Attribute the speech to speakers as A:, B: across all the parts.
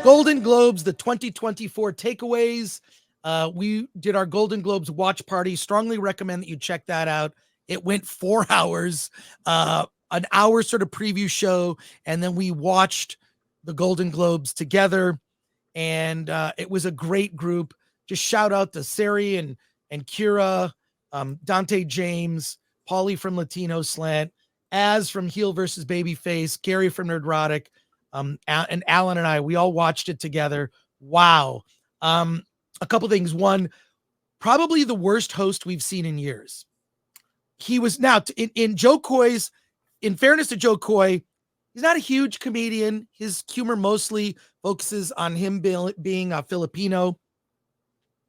A: Golden Globes, the 2024 takeaways. We did our Golden Globes watch party. Strongly recommend that you check that out. It went 4 hours, an hour sort of preview show, and then we watched the Golden Globes together, and it was a great group. Just shout out to Sari and Kira, Dante James, Paulie from Latino Slant, Az from Heel versus Babyface, Gary from Nerdrotic, and Alan and I, we all watched it together. Wow. A couple things. One, probably the worst host we've seen in years. He was now in Joe Coy's, in fairness to Joe Coy, he's not a huge comedian. His humor mostly focuses on him being a Filipino,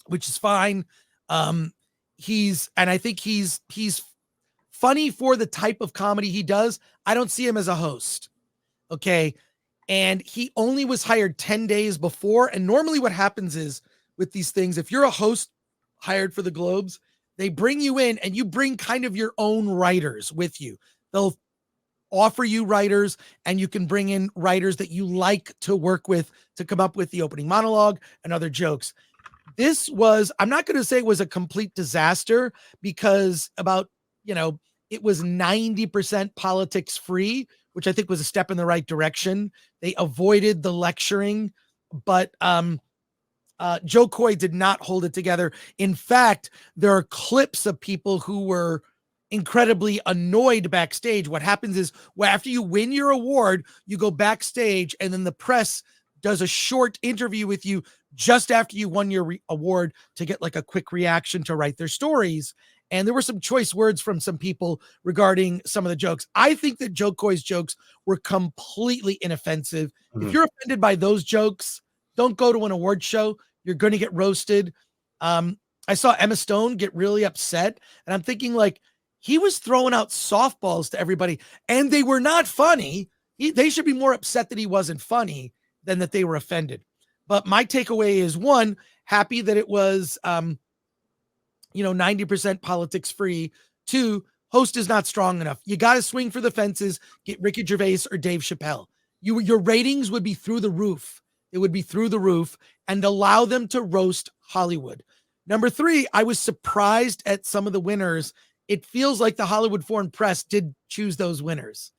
A: which is fine. And I think he's funny for the type of comedy he does. I don't see him as a host. Okay. And he only was hired 10 days before. And normally what happens is with these things, if you're a host hired for the Globes, they bring you in and you bring kind of your own writers with you. They'll offer you writers, and you can bring in writers that you like to work with to come up with the opening monologue and other jokes. This was, I'm not going to say it was a complete disaster, because it was 90% politics free, which I think was a step in the right direction. They avoided the lecturing, but Joe Coy did not hold it together. In fact, there are clips of people who were incredibly annoyed backstage. What happens is, after you win your award, you go backstage, and then the press does a short interview with you just after you won your award to get like a quick reaction to write their stories. And there were some choice words from some people regarding some of the jokes. I think that Joe Coy's jokes were completely inoffensive. Mm-hmm. If you're offended by those jokes, don't go to an award show. You're going to get roasted. I saw Emma Stone get really upset, and I'm thinking, like, he was throwing out softballs to everybody, and they were not funny. They should be more upset that he wasn't funny than that they were offended. But my takeaway is, one, happy that it was, 90% politics free. Two, host is not strong enough. You got to swing for the fences, get Ricky Gervais or Dave Chappelle. Your ratings would be through the roof. It would be through the roof, and allow them to roast Hollywood. Number three, I was surprised at some of the winners. It feels like the Hollywood Foreign Press did choose those winners,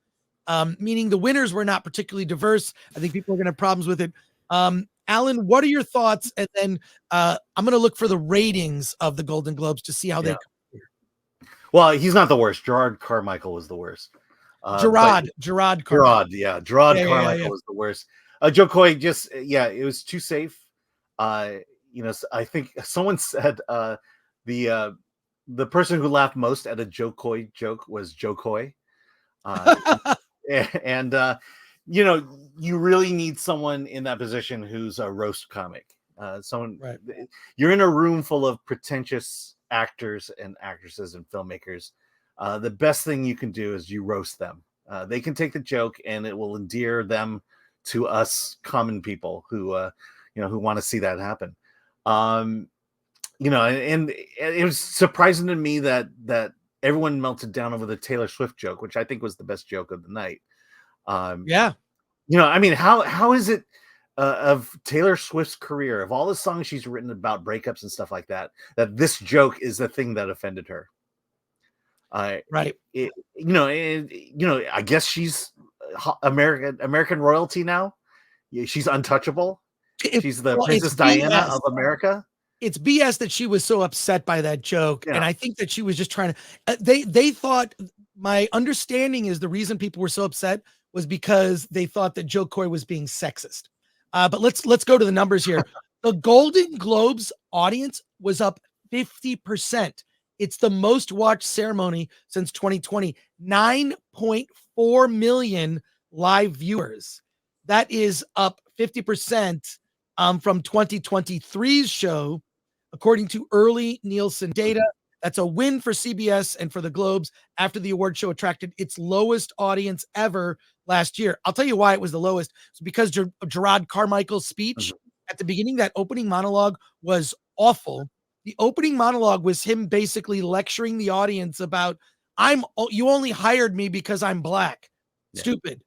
A: meaning the winners were not particularly diverse. I think people are going to have problems with it. Alan, what are your thoughts? And then I'm going to look for the ratings of the Golden Globes to see how they compare.
B: Well, he's not the worst. Gerard Carmichael was the worst.
A: Gerard Carmichael.
B: Gerard Carmichael was the worst. Joe Coy it was too safe. I think someone said the person who laughed most at a Joe Coy joke was Joe Coy. You really need someone in that position who's a roast comic. Right. You're in a room full of pretentious actors and actresses and filmmakers. The best thing you can do is you roast them. They can take the joke, and it will endear them to us common people who want to see that happen. And it was surprising to me that everyone melted down over the Taylor Swift joke, which I think was the best joke of the night. How is it of Taylor Swift's career, of all the songs she's written about breakups and stuff like that this joke is the thing that offended her?
A: Right.
B: I guess she's American royalty now. She's untouchable. She's the Princess Diana of America.
A: It's BS that she was so upset by that joke. Yeah. And I think that she was just trying to, they thought, my understanding is the reason people were so upset was because they thought that Joe Coy was being sexist. But let's go to the numbers here. The Golden Globes audience was up 50%. It's the most watched ceremony since 2020. 9.4 million live viewers. That is up 50% from 2023's show, according to early Nielsen data. That's a win for CBS and for the Globes after the award show attracted its lowest audience ever last year. I'll tell you why it was the lowest. It's because Gerard Carmichael's speech at the beginning, that opening monologue, was awful. The opening monologue was him basically lecturing the audience about, you only hired me because I'm black. Yeah. Stupid.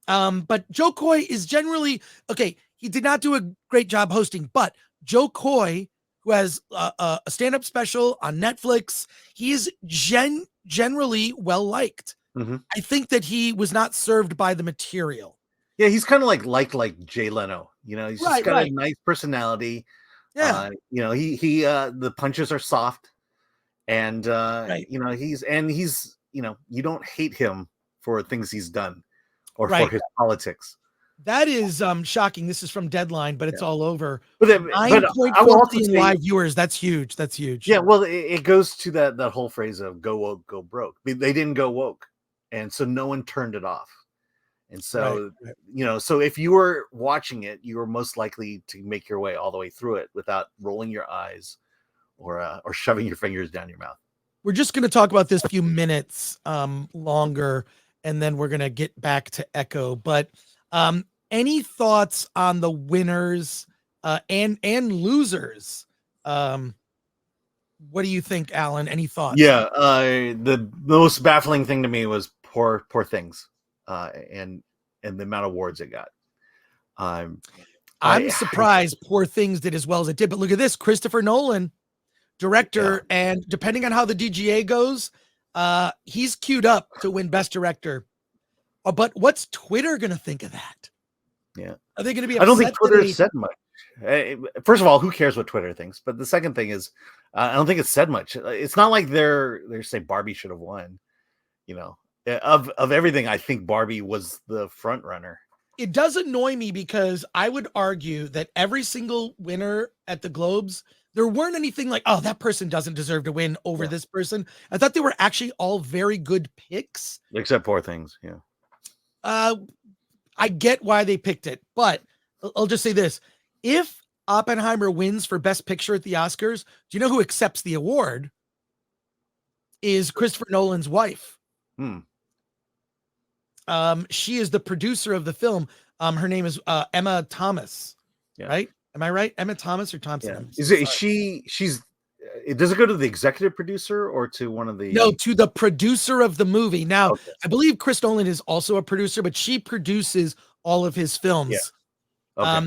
A: But Joe Coy is generally, okay, he did not do a great job hosting. But Joe Coy, who has a stand-up special on Netflix, he is generally well liked.
B: Mm-hmm.
A: I think that he was not served by the material.
B: Yeah, he's kind of like Jay Leno. You know, he's just got a nice personality.
A: Yeah.
B: You know, he the punches are soft, and you know, he's you know, you don't hate him for things he's done or for his politics.
A: That is shocking. This is from Deadline, but it's all over.
B: But
A: 9.4 million live viewers. That's huge. That's huge.
B: Yeah, well, it goes to that whole phrase of go woke, go broke. They didn't go woke, and so no one turned it off. And so, you know, so if you were watching it, you were most likely to make your way all the way through it without rolling your eyes or shoving your fingers down your mouth.
A: We're just going to talk about this a few minutes longer, and then we're going to get back to Echo. But any thoughts on the winners and losers? What do you think, Alan? Any thoughts?
B: Yeah, the most baffling thing to me was Poor Things, and the amount of awards it got.
A: I'm surprised Poor Things did as well as it did. But look at this, Christopher Nolan, director, and depending on how the DGA goes, he's queued up to win Best Director. But what's Twitter going to think of that?
B: Yeah,
A: are they going to be?
B: I don't think Twitter said much. First of all, who cares what Twitter thinks? But the second thing is, I don't think it's said much. It's not like they're saying Barbie should have won. You know, of everything, I think Barbie was the front runner.
A: It does annoy me because I would argue that every single winner at the Globes, there weren't anything like, oh, that person doesn't deserve to win over this person. I thought they were actually all very good picks.
B: Except Poor Things, yeah.
A: I get why they picked it, but I'll just say this. If Oppenheimer wins for Best Picture at the Oscars, do you know who accepts the award? Is Christopher Nolan's wife. She is the producer of the film. Her name is Emma Thomas, right? Am I right? Emma Thomas or Thompson?
B: Yeah. Is it she's does it go to the executive producer or to one of the
A: No, to the producer of the movie. Now, I believe Chris Nolan is also a producer, but she produces all of his films.
B: Yeah.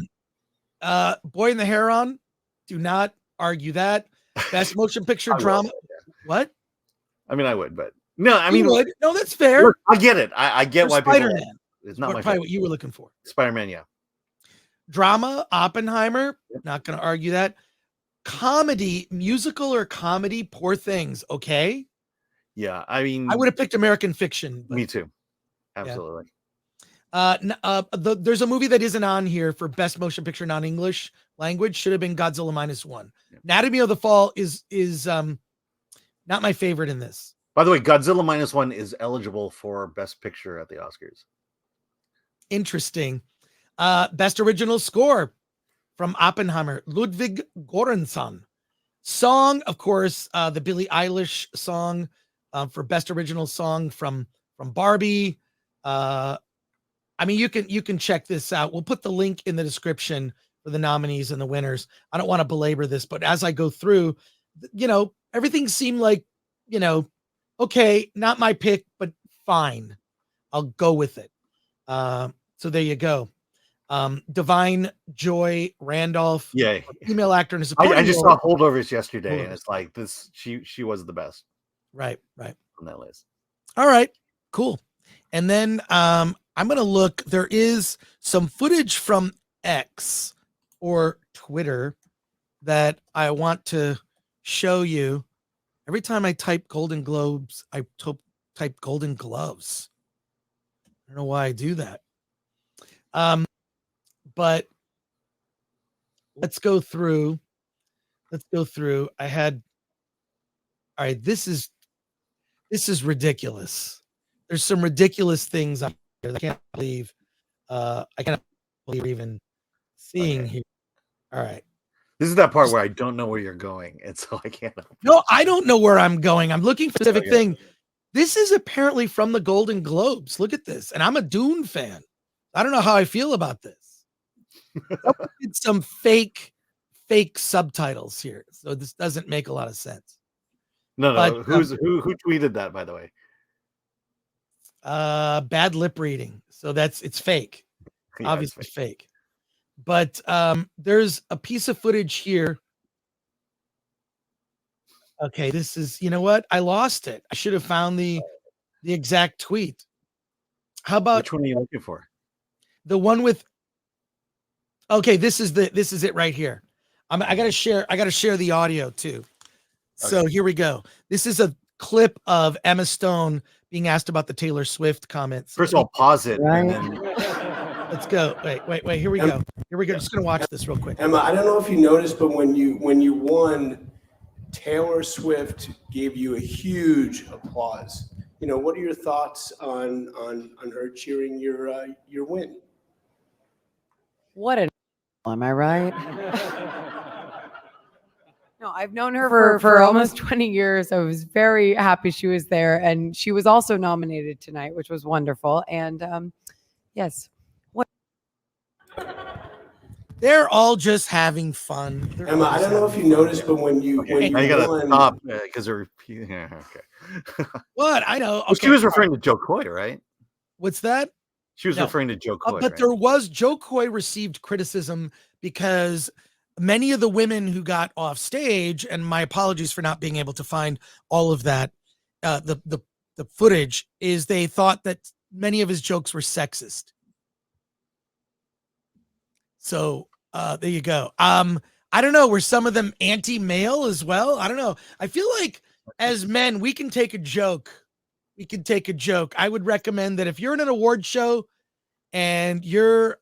B: Okay.
A: Boy and the Heron, do not argue that. Best motion picture drama. What?
B: I mean, I would, but no, I mean,
A: would. No, that's fair.
B: Look, I get it. I get why
A: Spider-Man.
B: people. It's not
A: probably what you were looking for.
B: Spider-Man, yeah.
A: Drama, Oppenheimer. Not going to argue that. Comedy, musical or comedy, Poor Things. Okay.
B: Yeah, I mean,
A: I would have picked American Fiction.
B: Me too. Absolutely.
A: There's a movie that isn't on here for Best Motion Picture Non-English Language. Should have been Godzilla -1. Yeah. Anatomy of the Fall is not my favorite in this.
B: By the way, Godzilla -1 is eligible for Best Picture at the Oscars.
A: Interesting. Best Original Score from Oppenheimer, Ludwig Göransson. Song, of course, the Billie Eilish song for Best Original Song from Barbie. I mean, you can check this out. We'll put the link in the description for the nominees and the winners. I don't want to belabor this, but as I go through, you know, everything seemed like, you know, okay, not my pick, but fine. I'll go with it. So there you go. Divine Joy Randolph, female actor in a supporting
B: I just saw Holdovers yesterday, and it's like this. She was the best.
A: Right
B: on that list.
A: All right, cool. And then I'm gonna look. There is some footage from X or Twitter that I want to show you. Every time I type Golden Globes, I type Golden Gloves. I don't know why I do that. But let's go through. I had, all right, this is ridiculous. There's some ridiculous things up here that I can't believe. I can't believe even seeing here. All right.
B: This is that part where I don't know where you're going, and so I can't.
A: No, I don't know where I'm going. I'm looking for a specific thing. This is apparently from the Golden Globes. Look at this. And I'm a Dune fan. I don't know how I feel about this. It's some fake subtitles here, so this doesn't make a lot of sense.
B: No, but, who tweeted that, by the way?
A: Bad lip reading. So it's fake. Obviously fake. But there's a piece of footage here. Okay, this is, you know what? I lost it. I should have found the exact tweet. How about
B: which one are you looking for?
A: the one with? Okay, this is it right here. I gotta share the audio too. So
B: Okay.
A: here we go. This is a clip of Emma Stone being asked about the Taylor Swift comments.
B: First of all, pause it and then
A: let's go. Wait. Here we go. Just gonna watch this real quick.
C: Emma, I don't know if you noticed, but when you won, Taylor Swift gave you a huge applause. You know, what are your thoughts on her cheering your win?
D: What an am I right? No, I've known her for almost 20 years. I was very happy she was there, and she was also nominated tonight, which was wonderful. And yes,
A: they're all just having fun.
C: Emma, I don't know if you noticed, but when you
B: gotta
C: won,
B: stop because they're repeating. Yeah, okay.
A: What? I know. Okay.
B: Well, she was referring to Joe Coy, right?
A: What's that?
B: She was referring to Joe Coy.
A: But
B: right?
A: there was Joe Coy received criticism because many of the women who got off stage, and my apologies for not being able to find all of that, the footage, is they thought that many of his jokes were sexist. So there you go. I don't know. Were some of them anti-male as well? I don't know. I feel like as men, we can take a joke. I would recommend that if you're in an award show and you're,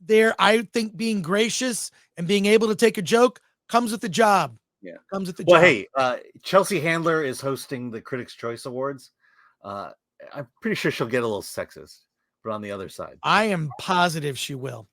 A: there, I think being gracious and being able to take a joke comes with the job.
B: Yeah.
A: Comes with the
B: well,
A: job.
B: Hey, Chelsea Handler is hosting the Critics' Choice Awards. I'm pretty sure she'll get a little sexist, but on the other side.
A: I am positive she will.